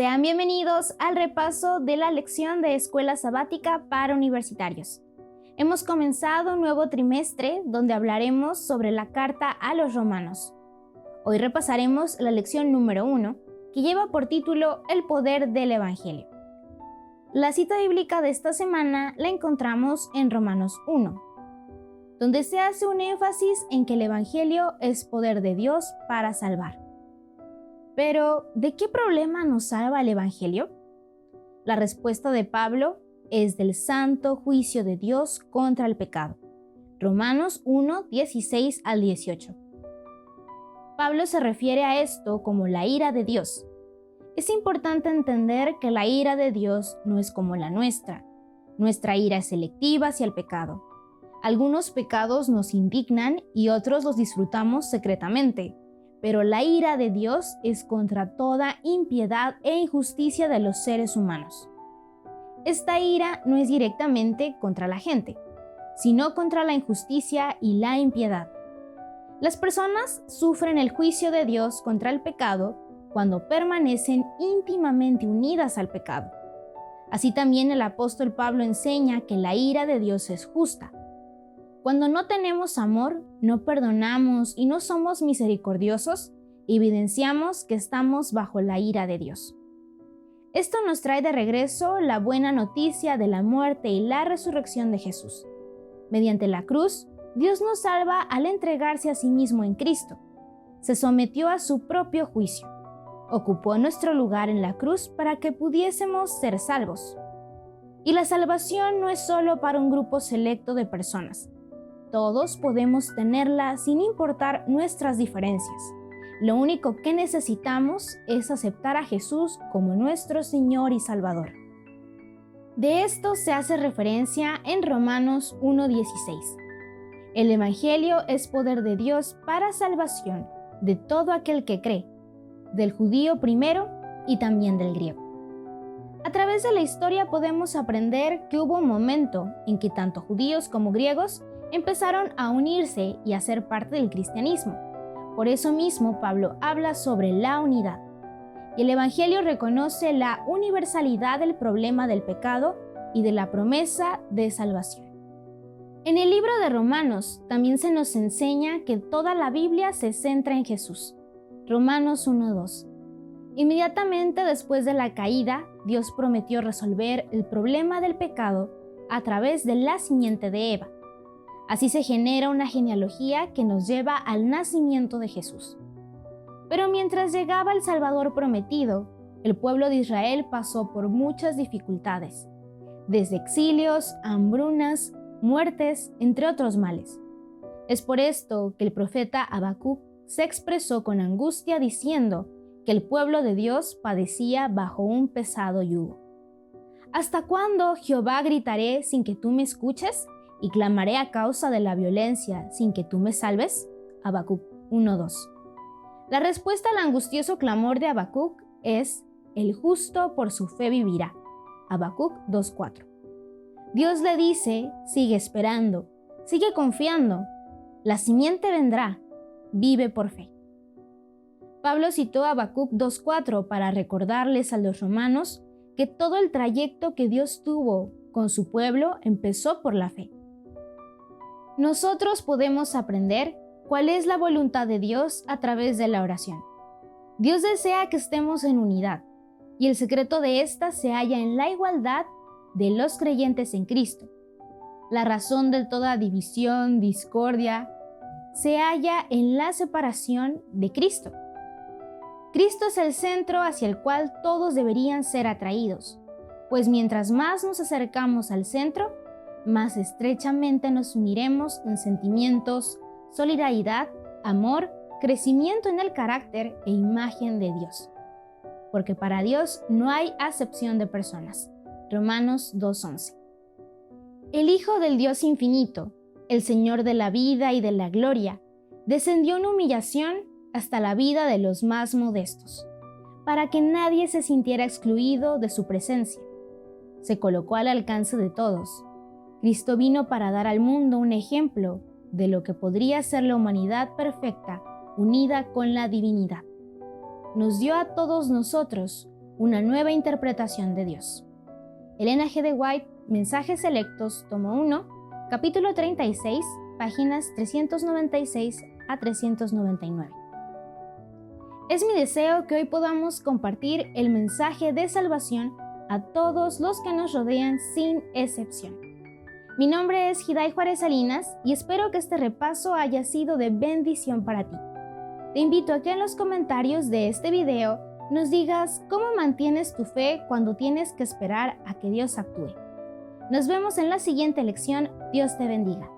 Sean bienvenidos al repaso de la lección de Escuela Sabática para Universitarios. Hemos comenzado un nuevo trimestre donde hablaremos sobre la carta a los romanos. Hoy repasaremos la lección número 1, que lleva por título El poder del Evangelio. La cita bíblica de esta semana la encontramos en Romanos 1, donde se hace un énfasis en que el Evangelio es poder de Dios para salvar. Pero, ¿de qué problema nos salva el Evangelio? La respuesta de Pablo es del santo juicio de Dios contra el pecado. Romanos 1, 16 al 18. Pablo se refiere a esto como la ira de Dios. Es importante entender que la ira de Dios no es como la nuestra. Nuestra ira es selectiva hacia el pecado. Algunos pecados nos indignan y otros los disfrutamos secretamente. Pero la ira de Dios es contra toda impiedad e injusticia de los seres humanos. Esta ira no es directamente contra la gente, sino contra la injusticia y la impiedad. Las personas sufren el juicio de Dios contra el pecado cuando permanecen íntimamente unidas al pecado. Así también el apóstol Pablo enseña que la ira de Dios es justa. Cuando no tenemos amor, no perdonamos y no somos misericordiosos, evidenciamos que estamos bajo la ira de Dios. Esto nos trae de regreso la buena noticia de la muerte y la resurrección de Jesús. Mediante la cruz, Dios nos salva al entregarse a sí mismo en Cristo. Se sometió a su propio juicio. Ocupó nuestro lugar en la cruz para que pudiésemos ser salvos. Y la salvación no es solo para un grupo selecto de personas. Todos podemos tenerla sin importar nuestras diferencias. Lo único que necesitamos es aceptar a Jesús como nuestro Señor y Salvador. De esto se hace referencia en Romanos 1:16. El Evangelio es poder de Dios para salvación de todo aquel que cree, del judío primero y también del griego. A través de la historia podemos aprender que hubo un momento en que tanto judíos como griegos empezaron a unirse y a ser parte del cristianismo. Por eso mismo Pablo habla sobre la unidad. Y el Evangelio reconoce la universalidad del problema del pecado y de la promesa de salvación. En el libro de Romanos también se nos enseña que toda la Biblia se centra en Jesús. Romanos 1:2. Inmediatamente después de la caída, Dios prometió resolver el problema del pecado a través de la simiente de Eva. Así se genera una genealogía que nos lleva al nacimiento de Jesús. Pero mientras llegaba el Salvador prometido, el pueblo de Israel pasó por muchas dificultades, desde exilios, hambrunas, muertes, entre otros males. Es por esto que el profeta Habacuc se expresó con angustia diciendo que el pueblo de Dios padecía bajo un pesado yugo. ¿Hasta cuándo, Jehová, gritaré sin que tú me escuches? ¿Y clamaré a causa de la violencia sin que tú me salves? Habacuc 1:2. La respuesta al angustioso clamor de Habacuc es: el justo por su fe vivirá. Habacuc 2:4. Dios le dice: sigue esperando, sigue confiando. La simiente vendrá, vive por fe. Pablo citó a Habacuc 2:4 para recordarles a los romanos que todo el trayecto que Dios tuvo con su pueblo empezó por la fe. Nosotros podemos aprender cuál es la voluntad de Dios a través de la oración. Dios desea que estemos en unidad, y el secreto de esta se halla en la igualdad de los creyentes en Cristo. La razón de toda división, discordia, se halla en la separación de Cristo. Cristo es el centro hacia el cual todos deberían ser atraídos, pues mientras más nos acercamos al centro, más estrechamente nos uniremos en sentimientos, solidaridad, amor, crecimiento en el carácter e imagen de Dios. Porque para Dios no hay acepción de personas. Romanos 2:11. El Hijo del Dios infinito, el Señor de la vida y de la gloria, descendió en humillación hasta la vida de los más modestos, para que nadie se sintiera excluido de su presencia. Se colocó al alcance de todos. Cristo vino para dar al mundo un ejemplo de lo que podría ser la humanidad perfecta unida con la divinidad. Nos dio a todos nosotros una nueva interpretación de Dios. Elena G. de White, Mensajes Selectos, tomo 1, capítulo 36, páginas 396 a 399. Es mi deseo que hoy podamos compartir el mensaje de salvación a todos los que nos rodean sin excepción. Mi nombre es Hiday Juárez Salinas y espero que este repaso haya sido de bendición para ti. Te invito a que en los comentarios de este video nos digas cómo mantienes tu fe cuando tienes que esperar a que Dios actúe. Nos vemos en la siguiente lección. Dios te bendiga.